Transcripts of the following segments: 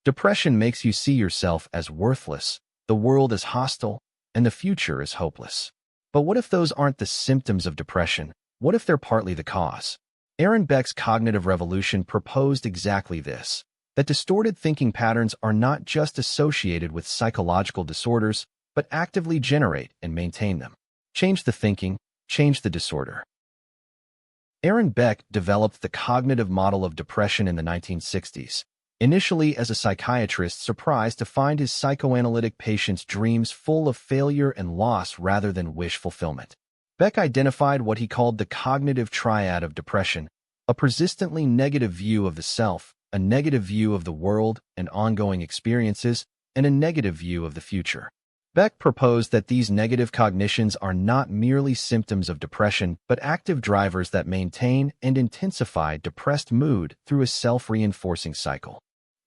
Depression makes you see yourself as worthless, the world is hostile, and the future is hopeless. But what if those aren't the symptoms of depression? What if they're partly the cause? Aaron Beck's cognitive revolution proposed exactly this, that distorted thinking patterns are not just associated with psychological disorders, but actively generate and maintain them. Change the thinking, change the disorder. Aaron Beck developed the cognitive model of depression in the 1960s, initially as a psychiatrist surprised to find his psychoanalytic patients' dreams full of failure and loss rather than wish fulfillment. Beck identified what he called the cognitive triad of depression, a persistently negative view of the self, a negative view of the world and ongoing experiences, and a negative view of the future. Beck proposed that these negative cognitions are not merely symptoms of depression, but active drivers that maintain and intensify depressed mood through a self-reinforcing cycle.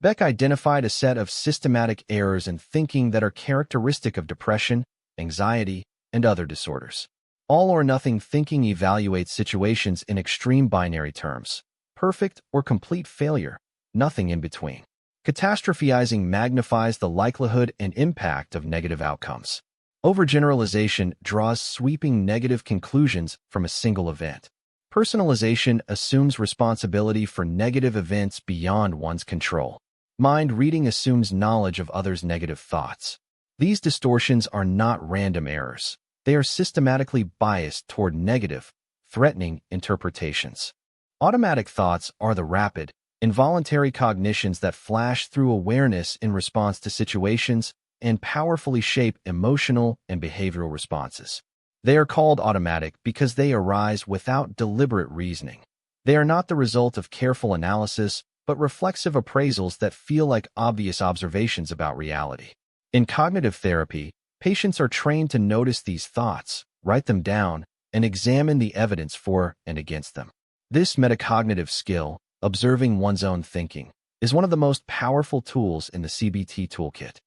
Beck identified a set of systematic errors in thinking that are characteristic of depression, anxiety, and other disorders. All-or-nothing thinking evaluates situations in extreme binary terms, perfect or complete failure, nothing in between. Catastrophizing magnifies the likelihood and impact of negative outcomes. Overgeneralization draws sweeping negative conclusions from a single event. Personalization assumes responsibility for negative events beyond one's control. Mind reading assumes knowledge of others' negative thoughts. These distortions are not random errors. They are systematically biased toward negative, threatening interpretations. Automatic thoughts are the rapid, involuntary cognitions that flash through awareness in response to situations and powerfully shape emotional and behavioral responses. They are called automatic because they arise without deliberate reasoning. They are not the result of careful analysis, but reflexive appraisals that feel like obvious observations about reality. In cognitive therapy, patients are trained to notice these thoughts, write them down, and examine the evidence for and against them. This metacognitive skill, observing one's own thinking, is one of the most powerful tools in the CBT toolkit.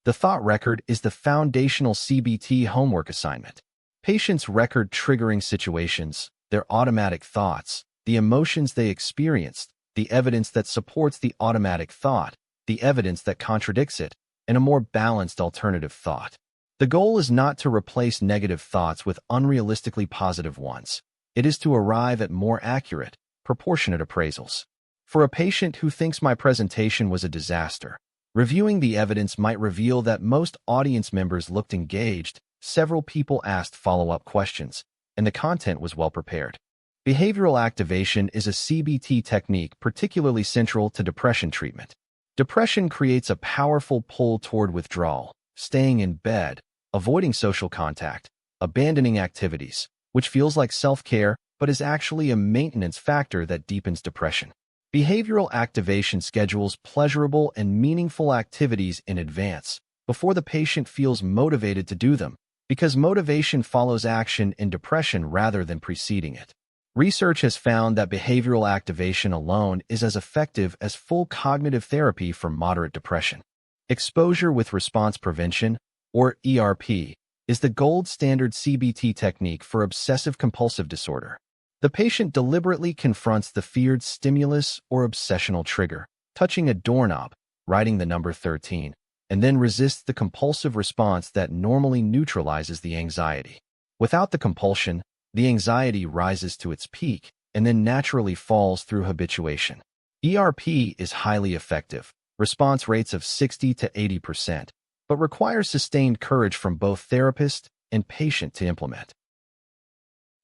The thought record is the foundational CBT homework assignment. Patients record triggering situations, their automatic thoughts, the emotions they experienced, the evidence that supports the automatic thought, the evidence that contradicts it, and a more balanced alternative thought. The goal is not to replace negative thoughts with unrealistically positive ones. It is to arrive at more accurate, proportionate appraisals. For a patient who thinks my presentation was a disaster, reviewing the evidence might reveal that most audience members looked engaged, several people asked follow-up questions, and the content was well prepared. Behavioral activation is a CBT technique particularly central to depression treatment. Depression creates a powerful pull toward withdrawal, staying in bed, avoiding social contact, abandoning activities, which feels like self-care but is actually a maintenance factor that deepens depression. Behavioral activation schedules pleasurable and meaningful activities in advance, before the patient feels motivated to do them, because motivation follows action in depression rather than preceding it. Research has found that behavioral activation alone is as effective as full cognitive therapy for moderate depression. Exposure with response prevention, or ERP, is the gold standard CBT technique for obsessive-compulsive disorder. The patient deliberately confronts the feared stimulus or obsessional trigger, touching a doorknob, writing the number 13, and then resists the compulsive response that normally neutralizes the anxiety. Without the compulsion, the anxiety rises to its peak and then naturally falls through habituation. ERP is highly effective, response rates of 60 to 80%, but requires sustained courage from both therapist and patient to implement.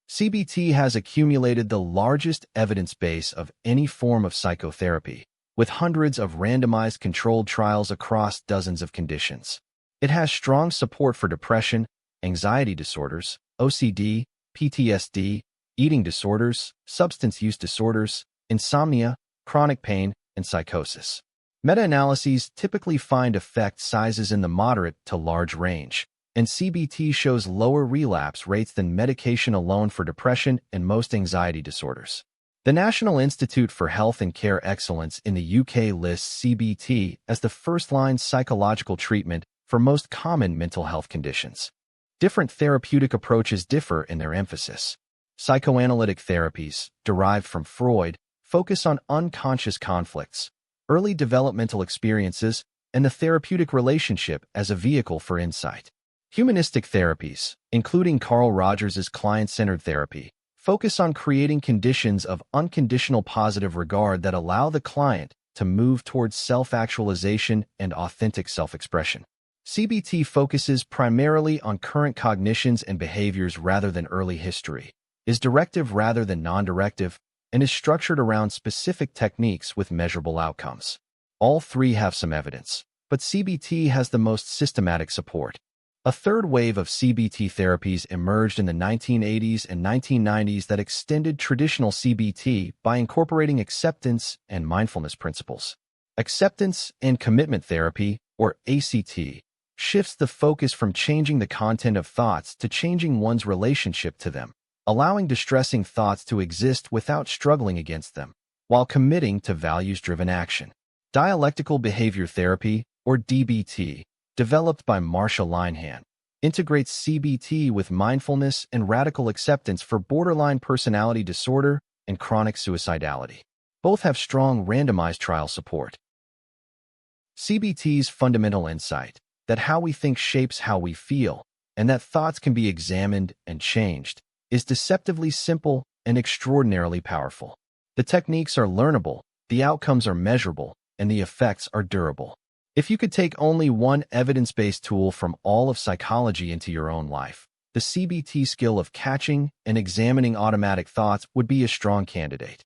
CBT has accumulated the largest evidence base of any form of psychotherapy, with hundreds of randomized controlled trials across dozens of conditions. It has strong support for depression, anxiety disorders, OCD, PTSD, eating disorders, substance use disorders, insomnia, chronic pain, and psychosis. Meta-analyses typically find effect sizes in the moderate to large range, and CBT shows lower relapse rates than medication alone for depression and most anxiety disorders. The National Institute for Health and Care Excellence in the UK lists CBT as the first-line psychological treatment for most common mental health conditions. Different therapeutic approaches differ in their emphasis. Psychoanalytic therapies, derived from Freud, focus on unconscious conflicts, early developmental experiences, and the therapeutic relationship as a vehicle for insight. Humanistic therapies, including Carl Rogers's client-centered therapy, focus on creating conditions of unconditional positive regard that allow the client to move towards self-actualization and authentic self-expression. CBT focuses primarily on current cognitions and behaviors rather than early history, is directive rather than non-directive, and is structured around specific techniques with measurable outcomes. All three have some evidence, but CBT has the most systematic support. A third wave of CBT therapies emerged in the 1980s and 1990s that extended traditional CBT by incorporating acceptance and mindfulness principles. Acceptance and commitment therapy, or ACT, shifts the focus from changing the content of thoughts to changing one's relationship to them, allowing distressing thoughts to exist without struggling against them, while committing to values-driven action. Dialectical behavior therapy, or DBT, developed by Marsha Linehan, integrates CBT with mindfulness and radical acceptance for borderline personality disorder and chronic suicidality. Both have strong randomized trial support. CBT's fundamental insight that how we think shapes how we feel, and that thoughts can be examined and changed, is deceptively simple and extraordinarily powerful. The techniques are learnable, the outcomes are measurable, and the effects are durable. If you could take only one evidence-based tool from all of psychology into your own life, the CBT skill of catching and examining automatic thoughts would be a strong candidate.